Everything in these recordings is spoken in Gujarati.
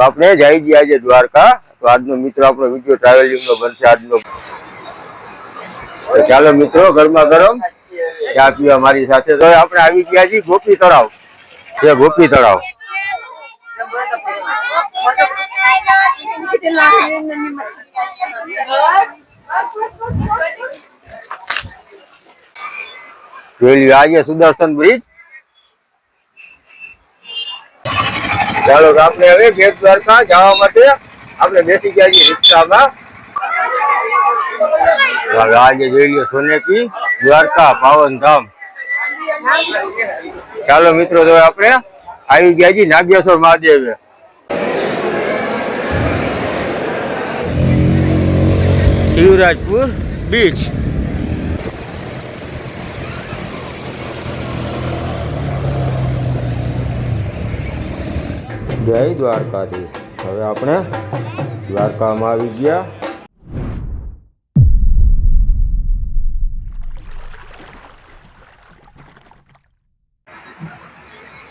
આપણે જઈ ગયા આજે દ્વારકા. તો આજનો મિત્રો આપણો વિડીયો ટ્રાવેલિંગ નો બનશે આજનો. ચાલો મિત્રો, ગરમા ગરમ ચા પીવા મારી સાથે. તો આપણે આવી ગયા છીએ ગોપી તળાવ. છે ગોપી તળાવ. આજે સુદર્શન બ્રિજ. ચાલો આપણે હવે બેટ દ્વારકા જવા માટે આપણે બેસી ગયા છીએ રિક્ષામાં. હવે આજે જોઈ લો સોનેકી દ્વારકા પાવન ધામ. ચાલો મિત્રો, તો આપણે આવી ગયા છીએ નાગેશ્વર મહાદેવ. શિવરાજપુર બીચ. જય દ્વારકાધીશ. હવે આપણે દ્વારકામાં આવી ગયા.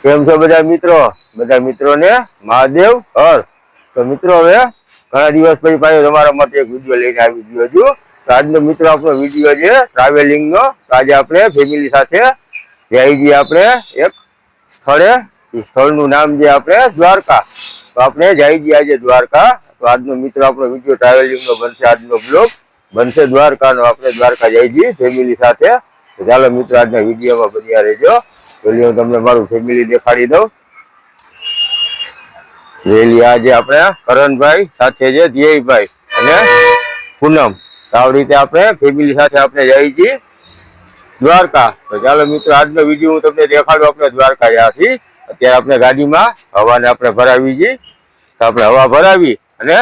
કેમ છો બધા મિત્રો? બધા મિત્રોને મહાદેવ હર. તો મિત્રો, હવે ઘણા દિવસ પછી પાછો તમારા માટે એક વિડીયો લઈને આવી ગયો છું. તો આજનો મિત્રો આપણો વિડીયો છે ટ્રાવેલિંગ નો. આજે આપણે ફેમિલી સાથે જઈ છીએ આપણે એક સ્થળે. સ્થળનું નામ છે આપણે દ્વારકા. તો આપણે જઈ છીએ આજે દ્વારકા. તો આજનો મિત્રો આપણો વિડીયો ટ્રાવેલિંગ નો બનશે. આજનો બ્લોગ બનશે દ્વારકાનો. આપણે દ્વારકા જઈ છીએ ફેમિલી સાથે. તો ચાલો મિત્રો, આજના વિડીયોમાં બન્યા રહેજો. પેલી હું તમને મારું ફેમિલી દેખાડી દઉં. વેલી આજે આપણે કરણભાઈ સાથે છે, ધ્યેયભાઈ અને પૂનમ. તો આવી રીતે આપણે ફેમિલી સાથે આપણે જઈએ છીએ દ્વારકા. તો ચાલો મિત્રો, આજનો વિડીયો હું તમને દેખાડું. આપણે દ્વારકા ગયા છીએ. અત્યારે આપણે ગાડીમાં હવાને આપણે ભરાવી છીએ. તો આપણે હવા ભરાવી અને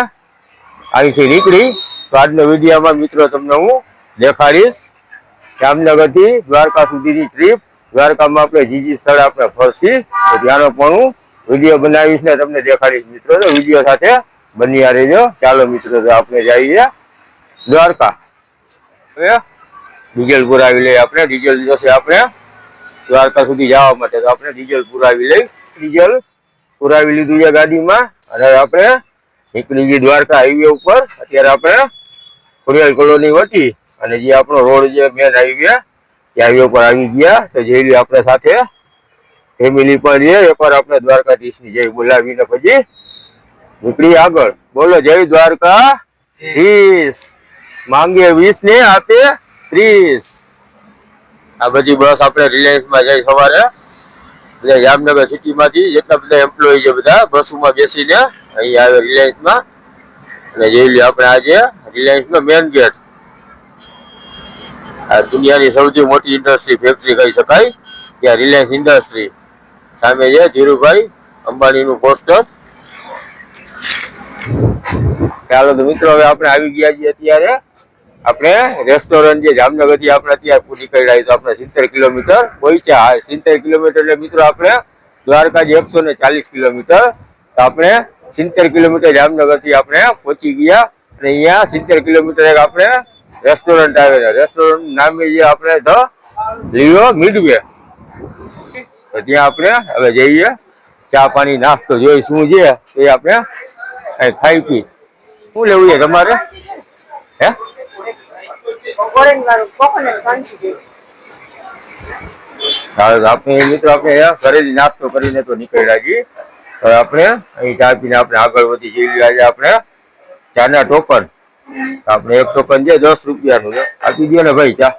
અહીંથી નીકળી. તો આજનો વિડીયોમાં મિત્રો તમને હું દેખાડીશ જામનગરથી દ્વારકા સુધીની ટ્રીપ. દ્વારકામાં આપણે જે સ્થળે આપણે ફરશી તો ત્યાંનો પણ હું વિડીયો બનાવીશ ને તમને દેખાડીશ મિત્રો. તો વિડીયો સાથે બન્યા રહેજો. ચાલો મિત્રો, તો આપણે જઈએ દ્વારકા. હવે ડીઝલ પુરાવી લઈએ આપણે. ડીઝલ જોશે આપણે દ્વારકા સુધી જવા માટે. તો આપણે ડીઝલ પુરાવી લઈ. ડીઝલ પુરાવી લીધું છે ગાડીમાં. અને આપણે નીકળી ગઈ દ્વારકા હાઈવે ઉપર. અત્યારે આપણે ખોડિયાર કોલોની વટી અને જે આપણો રોડ છે મેન હાઈવે, હાઈવે ઉપર આવી ગયા. તો જઈ લઈએ આપણે સાથે ફેમિલી પણ છે. એકવાર આપણે દ્વારકાધીશની જય બોલાવીને પછી નીકળી આગળ. બોલો જય દ્વારકાધીશ. માંગે 20 ને આપે 30. આ બધી બસ આપણે રિલાયન્સમાં જાય સવારે. બધા જામનગર સિટીમાંથી જેટલા બધા એમ્પ્લોય છે બધા બસોમાં બેસીને અહીંયા આવે રિલાયન્સમાં. અને જોઈ લઈએ આપણે આજે રિલાયન્સનો મેન ગેટ. આ દુનિયાની સૌથી મોટી ઇન્ડસ્ટ્રી ફેક્ટરી કહી શકાય. ત્યાં રિલાયન્સ ઇન્ડસ્ટ્રી સામે છે ધીરુભાઈ અંબાણીનું પોસ્ટર. ચાલો તો મિત્રો, હવે આપણે આવી ગયા છીએ અત્યારે આપણે રેસ્ટોરન્ટ જે જામનગર થી આપણે અત્યારે પૂરી કરી રહી. તો આપણે 70 કિલોમીટર પહોંચ્યા. 70 કિલોમીટર એટલે મિત્રો આપણે દ્વારકા 140 કિલોમીટર. તો આપણે 70 કિલોમીટર જામનગર થી આપણે પહોંચી ગયા. અને અહીંયા 70 કિલોમીટર એક આપણે રેસ્ટોરન્ટ આવેલા. રેસ્ટોરન્ટ નામે જે આપણે ધ લિયો મિડવે. તો ત્યાં આપણે હવે જઈએ. ચા પાણી નાસ્તો જોઈ શું છે એ આપણે ખાઈ પી. શું લેવું છે તમારે? હે આપણે મિત્રો આપણે ઘરેથી નાસ્તો કરીને તો નીકળ્યા છીએ. હવે આપણે અહીં ચા પીને આપણે આગળ વધી જઈ. આજે આપણે ચાના ટોકન. આપણે એક ટોકન છે 10 રૂપિયાનું છે. આપી દો ને ભાઈ ચા.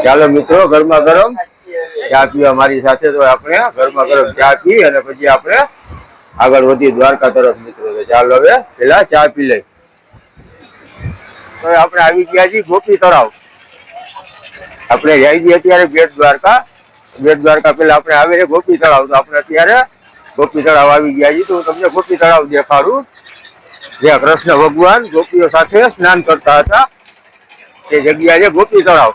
ચાલો મિત્રો, ગરમા ગરમ ચા પીવા મારી સાથે. તો આપણે ગરમા ગરમ ચા પી અને પછી આપણે આગળ વધી દ્વારકા તરફ મિત્રો. તો ચાલો હવે પેલા ચા પી લઈ. તો આપણે આવી ગયા છીએ ગોપી તળાવ. આપણે જઈ છીએ અત્યારે બેટ દ્વારકા. બેટ દ્વારકા પેલા આપણે આવે છે ગોપી તળાવ. તો આપણે અત્યારે ગોપી તળાવ આવી ગયા છીએ. તો હું તમને ગોપી તળાવ દેખાડું. જ્યાં કૃષ્ણ ભગવાન ગોપીઓ સાથે સ્નાન કરતા હતા તે જગ્યા છે ગોપી તળાવ.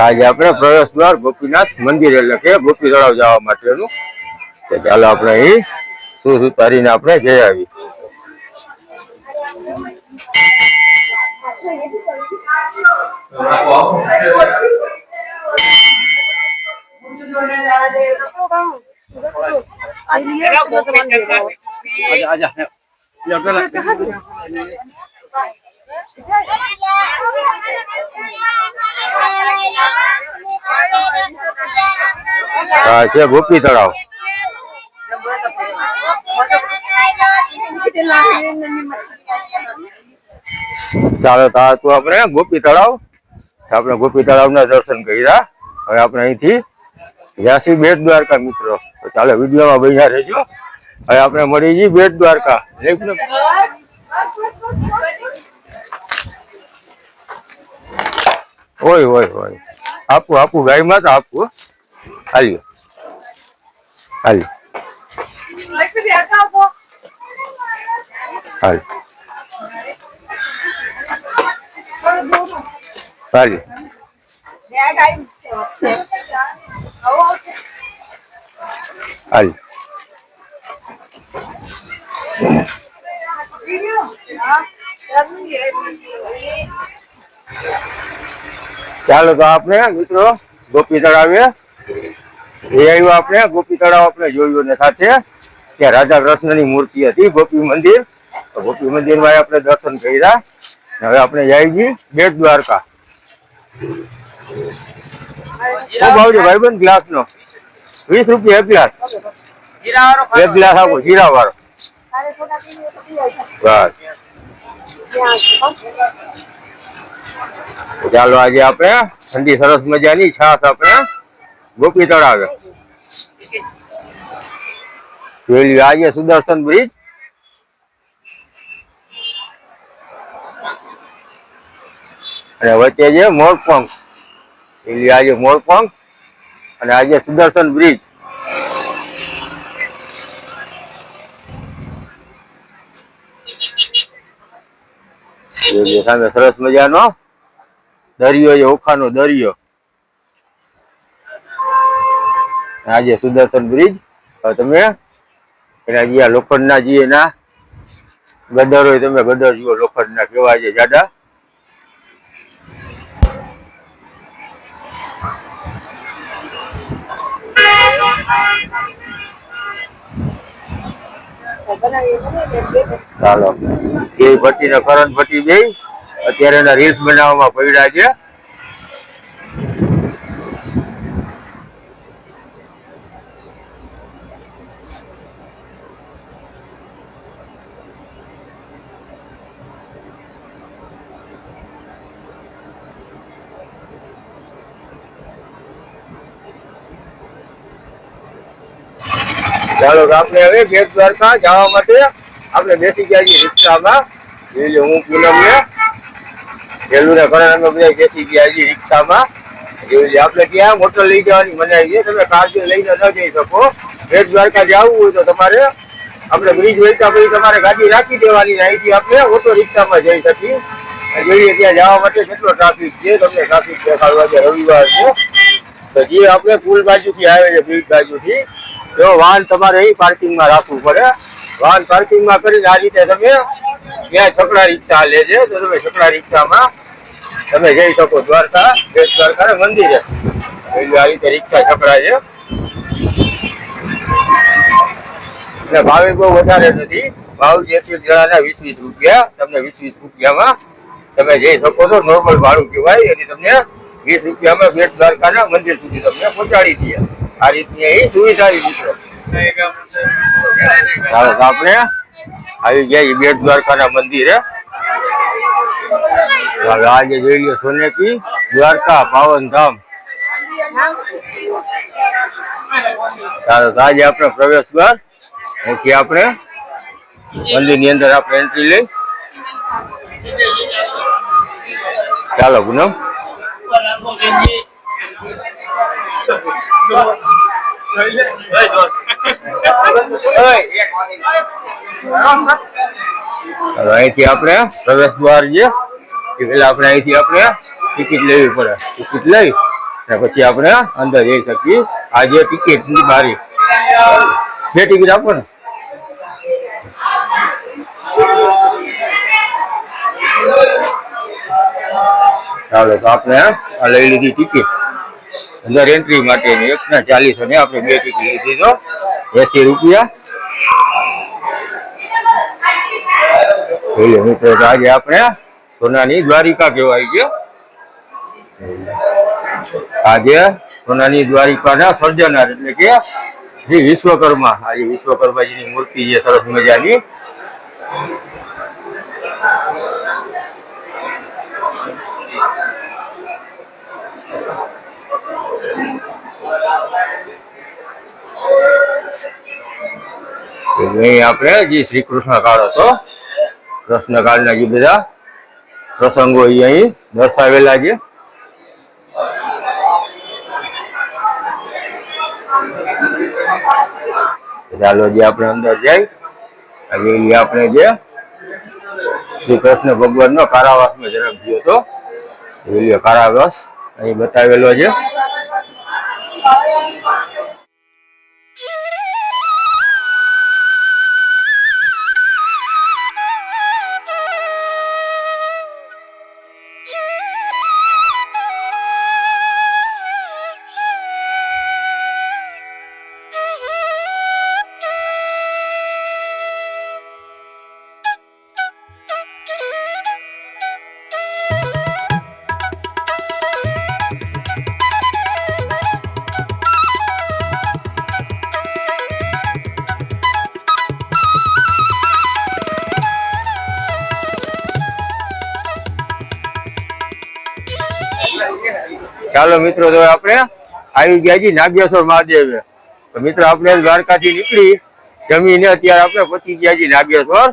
આજે આપણે પ્રવેશ દ્વાર ગોપીનાથ મંદિર એટલે કે ગોપી તળાવ જવા માટેનું. ચાલો આપણે અહીં શું ઉતારીને આપણે જઈ આવી. હા છે ગોપી તળાવ. ચાલો તો આપણે ગોપી તળાવ, આપણે ગોપી તળાવના દર્શન કર્યા. હવે આપણે અહીંથી જ્યાંથી બેટ દ્વારકા મિત્રો. તો ચાલો વિડીયોમાં બન્યા રહેજો. હવે આપણે મળી જઈએ બેટ દ્વારકા. ઓય ઓય ઓય આપું આપું ગાય માં તો આપું. હાલ્યો હાલ્યો હાલ હાલ્યો હાલ. ચાલો તો આપણે મિત્રો ગોપી તળાવે એ આવ્યું. આપણે ગોપી તળાવ આપણે જોયું ને સાથે ત્યાં રાધા કૃષ્ણની મૂર્તિ હતી ગોપી મંદિર. તો ગોપી મંદિરમાં આપણે દર્શન કર્યા. હવે આપણે જઈ છીએ બેટ દ્વારકા. શું ભાવ છે ભાઈબંધ ગ્લાસ નો? 20 રૂપિયા એક ગ્લાસ. એક ગ્લાસ આપો જીરા વાળો. બસ ચાલો આજે આપણે ઠંડી સરસ મજાની છાસ આપણે ગોપી તળાવે જોઈ. આજે સુદર્શન બ્રિજ અને વચ્ચે છે મોરપંખ. આજે મોરપંખ અને આજે સુદર્શન બ્રિજ. સામે સરસ મજાનો દરિયો છે, ઓખાનો દરિયો. આજે સુદર્શન બ્રિજ. તમે એના જે લોખંડના જે એના ગદર હોય તમે ગદર જુઓ લોખંડના કેવા છે જાડા. ચાલો એ ભટ્ટી ને કરણ ભટ્ટી બે અત્યારે એના રીલ્સ બનાવવામાં પડ્યા છે. ચાલો આપણે હવે બેટ દ્વારકા જવા માટે આપણે બેસી ગયા છીએ રિક્ષામાં. હું પૂનમ ને પેલું ને કરણ અમે બધા બેસી ગયા છીએ રિક્ષામાં. આપણે ત્યાં મોટર લઈ જવાની મનાઈ છે. તમે કાર લઈને ન જઈ શકો. બેટ દ્વારકા જવું હોય તો તમારે આપણે બ્રિજ વહેતા પછી તમારે ગાડી રાખી દેવાની. અહીંથી આપણે ઓટો રિક્ષામાં જઈ શકીએ. જોઈએ ત્યાં જવા માટે કેટલો ટ્રાફિક છે. તમને ટ્રાફિક દેખાડવા છે. રવિવાર છે તો જે આપણે પુલ બાજુથી આવે છે બ્રિજ બાજુથી જો વાહન તમારે અહીં પાર્કિંગમાં રાખવું પડે. વાહન પાર્કિંગમાં કરીને આ રીતે તમે ત્યાં છકડા રિક્ષા લે છે તો તમે છકડા રિક્ષામાં તમે જઈ શકો દ્વારકા બેટ દ્વારકા મંદિરે. આ રીતે રિક્ષા છકડા છે. એટલે ભાવે બહુ વધારે નથી. ભાવ જે જણાના 20-20 રૂપિયા. તમને 20-20 રૂપિયામાં તમે જઈ શકો છો. નોર્મલ ભાડું કહેવાય. એની તમને 20 રૂપિયામાં બેટ દ્વારકાના મંદિર સુધી તમને પહોંચાડી દે. આ રીતની અહીં સુવિધા મિત્રો. આપણે આવી ગયા બેટ દ્વારકાના મંદિરે. હવે આજે જોઈ લો સોનેકી દ્વારકા પાવન ધામ. આજે આપણે પ્રવેશ દ્વાર અહીંથી આપણે મંદિર ની અંદર આપણે એન્ટ્રી લઈ. ચાલો પૂનમ અહીંથી આપણે પ્રવેશ દ્વાર છે એ પેલા આપણે અહીંથી આપણે ટિકિટ લેવી પડે. ટિકિટ લઈ અને પછી આપણે અંદર જઈ શકીએ. આ જે ટિકિટની બારી 2 ટિકિટ આપો ને. ચાલો તો આપણે આ લઈ લીધી ટિકિટ અંદર એન્ટ્રી માટેની 1:40 ને આપણે 2 ટિકિટ લીધી તો 80 રૂપિયા. મિત્રો આજે આપણે સોનાની દ્વારિકા કહેવાય છે. આજે સોનાની દ્વારિકાના સર્જનાર એટલે કે શ્રી વિશ્વકર્મા. આજે વિશ્વકર્માજીની મૂર્તિ છે સરસ મજાની. આપણે જે શ્રી કૃષ્ણ કાળ હતો, કૃષ્ણ કાળના જે બધા પ્રસંગો અહીં દર્શાવેલા છે. ચાલો જે આપણે અંદર જાય આપણે જે શ્રી કૃષ્ણ ભગવાનનો કારાવાસમાં જન્મ થયો હતો એ કારાવાસ અહીં બતાવેલો છે. ચાલો મિત્રો તો આપણે આવી ગયા છીએ નાગેશ્વર મહાદેવ. તો મિત્રો આપણે દ્વારકાથી નીકળી જમીને અત્યારે આપણે પહોંચી ગયા છીએ નાગેશ્વર.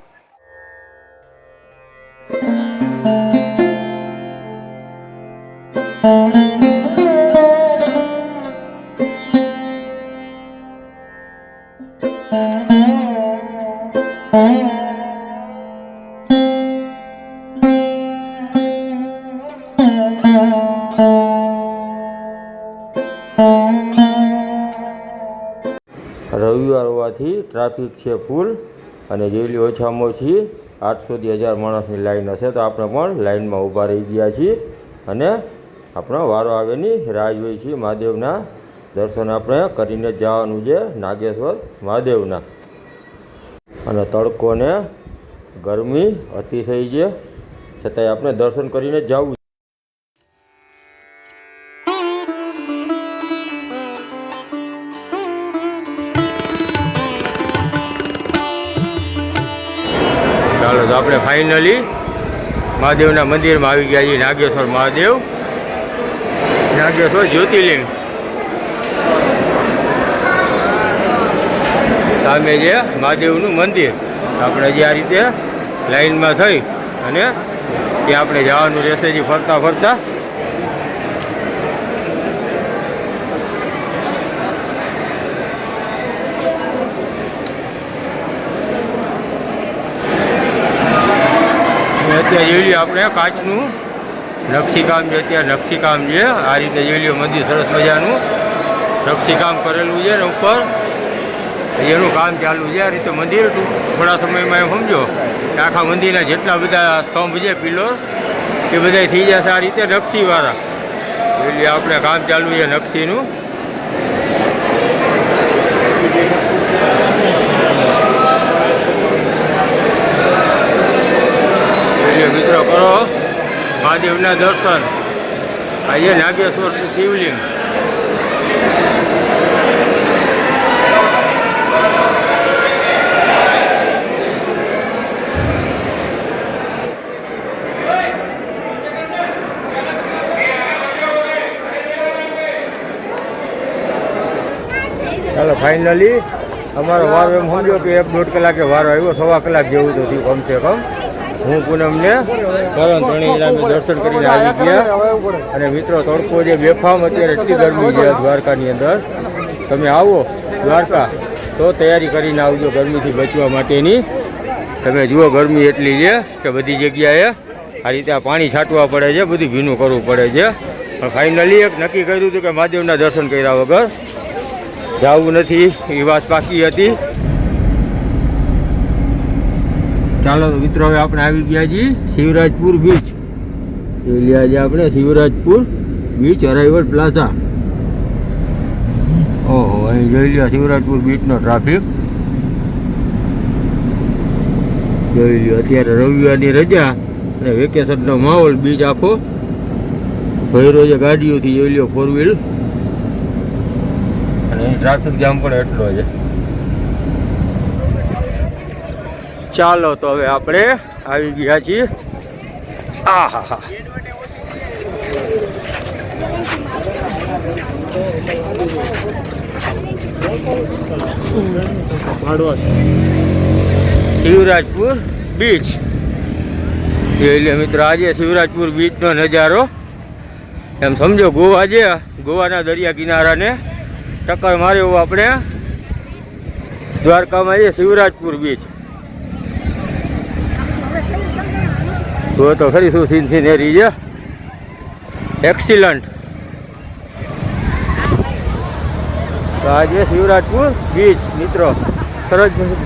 રવિવાર હોવાથી ટ્રાફિક છે ફૂલ અને જેટલી ઓછામાં ઓછી 800 થી 1000 માણસની લાઈન હશે. તો આપણે પણ લાઈનમાં ઊભા રહી ગયા છીએ અને આપણો વારો આવેની રાહ જોઈએ છીએ. મહાદેવના દર્શન આપણે કરીને જવાનું છે નાગેશ્વર મહાદેવના. અને તડકો ને ગરમી અતિશય છે છતાંય આપણે દર્શન કરીને જ જવું. ચાલો તો આપણે ફાઇનલી મહાદેવના મંદિરમાં આવી ગયા છીએ. નાગેશ્વર મહાદેવ, નાગેશ્વર જ્યોતિર્લિંગ. સામે જે મહાદેવનું મંદિર. આપણે જે આ રીતે લાઈનમાં થઈ અને ત્યાં આપણે જવાનું રહેશે જે ફરતા ફરતા. અત્યારે જોઈ લ્યો આપણે કાચનું નકશીકામ છે. અત્યારે નકશીકામ છે આ રીતે જોઈ લ્યો. મંદિર સરસ મજાનું નકશીકામ કરેલું છે ને ઉપર એનું કામ ચાલુ છે. આ રીતે મંદિર થોડા સમયમાં એમ સમજો કે આખા મંદિરના જેટલા બધા સ્તંભ છે પિલ્લર એ બધા થઈ જશે આ રીતે નકશીવાળા. એટલે આપણે કામ ચાલુ છે નકશીનું. મિત્રો કરો મહાદેવના દર્શન. આજે નાગેશ્વર શિવલિંગ. ચાલો ફાઇનલી અમારો વારો એમ સમજો કે 1-1.5 કલાકે વારો આવ્યો. 1.25 કલાક જેવું તો થયું કમસે કમ. હું પૂનમને કરણ ત્રણેયના દર્શન કરીને આવી ગયા. અને મિત્રો તડકો જે બેફામ અત્યારે એટલી ગરમી છે દ્વારકાની અંદર. તમે આવો દ્વારકા તો તૈયારી કરીને આવજો ગરમીથી બચવા માટેની. તમે જુઓ ગરમી એટલી છે કે બધી જગ્યાએ આ રીતે આ પાણી છાંટવા પડે છે, બધું ભીનું કરવું પડે છે. ફાઇનલી એક નક્કી કર્યું હતું કે મહાદેવના દર્શન કર્યા વગર જવું નથી, એ વાત બાકી હતી. ચાલો તો મિત્રો, હવે આપણે આવી ગયા છીએ શિવરાજપુર બીચ. જોઈ લે આજે આપણે શિવરાજપુર બીચ અરાઇવલ પ્લાઝા. ઓહો, અહીં જોઈ લ્યો શિવરાજપુર બીચનો ટ્રાફિક. જોઈ લ્યો અત્યારે રવિવારની રજા અને વેકેશનનો માહોલ. બીચ આખો ભર્યો છે ગાડીઓથી. જોઈ લ્યો 4 વ્હીલ. અને ટ્રાફિક જામ પણ એટલો છે. ચાલો તો હવે આપણે આવી ગયા છીએ. આ હા હા, શિવરાજપુર બીચ. એટલે મિત્રો આજે શિવરાજપુર બીચનો નજારો એમ સમજો ગોવા છે, ગોવાના દરિયા કિનારાને ટક્કર મારે એવું આપણે દ્વારકામાં છે શિવરાજપુર બીચ. તો ખરી શું સિનેરી છે, એક્સિલન્ટ. તો આજે શિવરાજપુર બીચ મિત્રો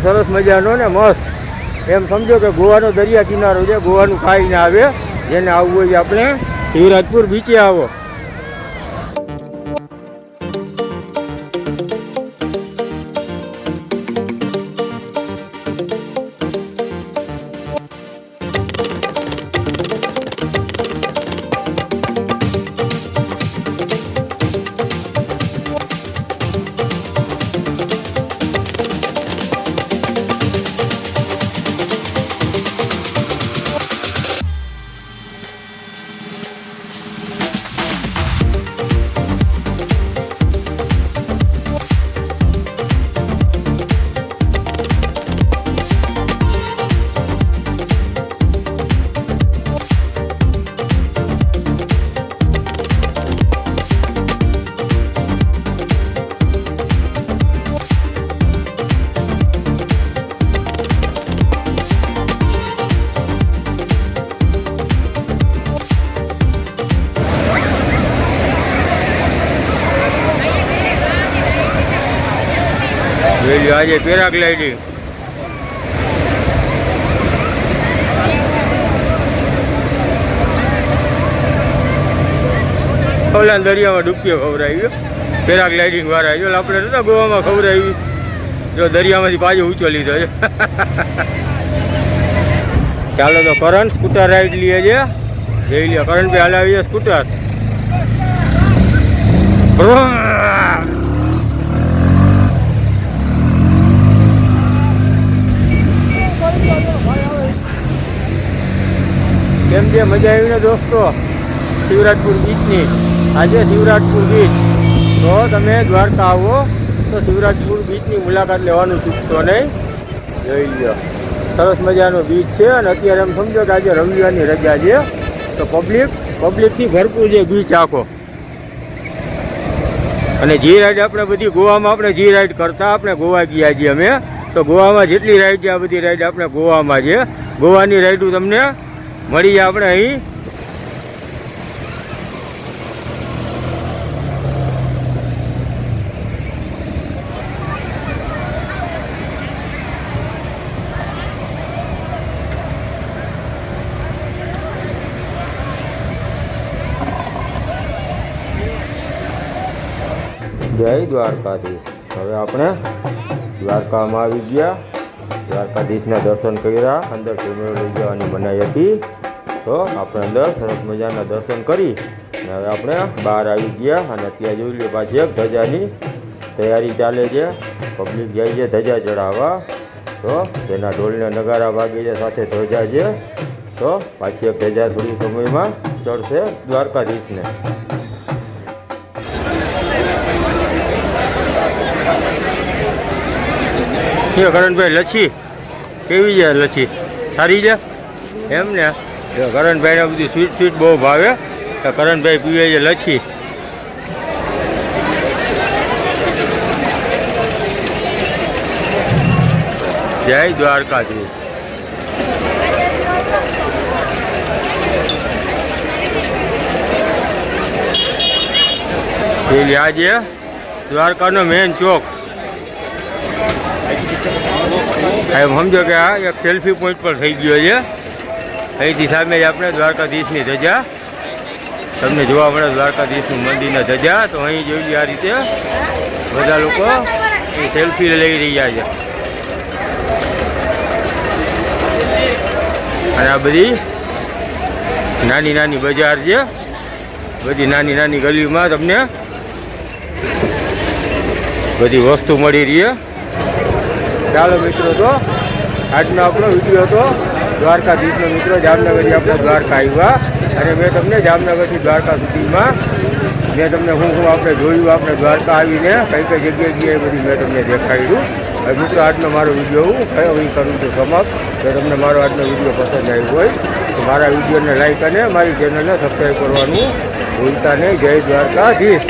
સરસ મજાનો ને મસ્ત. એમ સમજો કે ગોવાનો દરિયા કિનારો છે, ગોવાનું ખાઈને આવે. જેને આવવું હોય આપણે શિવરાજપુર બીચે આવો. આજે પેરાગ્લાઇડિંગ. ઓલા દરિયામાં ડૂબકીઓ ખવડાવી. પેરાગ્લાઇડિંગ વાળા જો આપણે નતા ગોવામાં ખવડાવી. જો દરિયામાંથી પાછો ઊંચો લીધો છે. ચાલો તો કરંટ સ્કૂટર રાઈડ લઈએ છે. જઈ લે કરંટ ભાઈ હલાવીએ સ્કૂટર. કેમ છે, મજા આવી ને દોસ્તો શિવરાજપુર બીચની? આજે શિવરાજપુર બીચ. તો તમે દ્વારકા આવો તો શિવરાજપુર બીચની મુલાકાત લેવાનું ચૂકશો નહીં. જોઈ લો સરસ મજાનો બીચ છે. અને અત્યારે એમ સમજો કે આજે રવિવારની રજા છે તો પબ્લિકથી ભરપૂર છે બીચ આખો. અને જી રાઈડ આપણે બધી ગોવામાં આપણે જી રાઈડ કરતા આપણે ગોવા ગયા છીએ અમે. તો ગોવામાં જેટલી રાઈડ છે આ બધી રાઈડ આપણે ગોવામાં છે. ગોવાની રાઈડું તમને મળીએ આપણે અહીં. જય દ્વારકાધીશ. હવે આપણે દ્વારકામાં આવી ગયા. દ્વારકાધીશના દર્શન કર્યા. અંદર કેમેરો લઈ જવાની મનાઈ હતી તો આપણે અંદર સરસ મજાના દર્શન કરી અને હવે આપણે બહાર આવી ગયા. અને અત્યારે જોઈ લે પાછી એક ધજાની તૈયારી ચાલે છે. પબ્લિક જાય છે ધજા ચડાવવા. તો તેના ઢોલને નગારા વાગે છે, સાથે ધજા છે. તો પાછી એક ધજા થોડી સમયમાં ચડશે દ્વારકાધીશને. કરણભાઈ લચ્છી કેવી છે? લચ્છી સારી છે એમ ને? કરણભાઈને બધી સ્વીટ બહુ ભાવે તો કરણભાઈ પીવે છે લચ્છી. જય દ્વારકાધીશ. જોઈ આ છે દ્વારકાનો મેન ચોક. એમ સમજો કે આ એક સેલ્ફી પોઈન્ટ પર થઈ ગયો છે. અહીંથી સામે જ આપણે દ્વારકાધીશની ધજા તમને જોવા મળે. દ્વારકાધીશનું મંદિરના ધજા તો અહીં જોઈ આ રીતે બધા લોકો સેલ્ફી લઈ રહ્યા છે. અને આ બધી નાની નાની બજાર છે. બધી નાની નાની ગલીમાં તમને બધી વસ્તુ મળી રહી. ચાલો મિત્રો, તો આજનો આપણો વિડીયો હતો દ્વારકાધીશનો. મિત્રો જામનગરથી આપણે દ્વારકા આવ્યા અને મેં તમને જામનગરથી દ્વારકા સુધીમાં મેં તમને હું આપણે જોયું. આપણે દ્વારકા આવીને કઈ કઈ જગ્યાએ બધી મેં તમને દેખાડ્યું. હવે મિત્રો આજનો મારો વિડીયો હું કરું છું સમાપ્ત. જો તમને મારો આજનો વિડીયો પસંદ આવ્યો હોય તો મારા વિડીયોને લાઈક અને મારી ચેનલને સબસ્ક્રાઈબ કરવાનું ભૂલતા નહીં. જય દ્વારકાધીશ.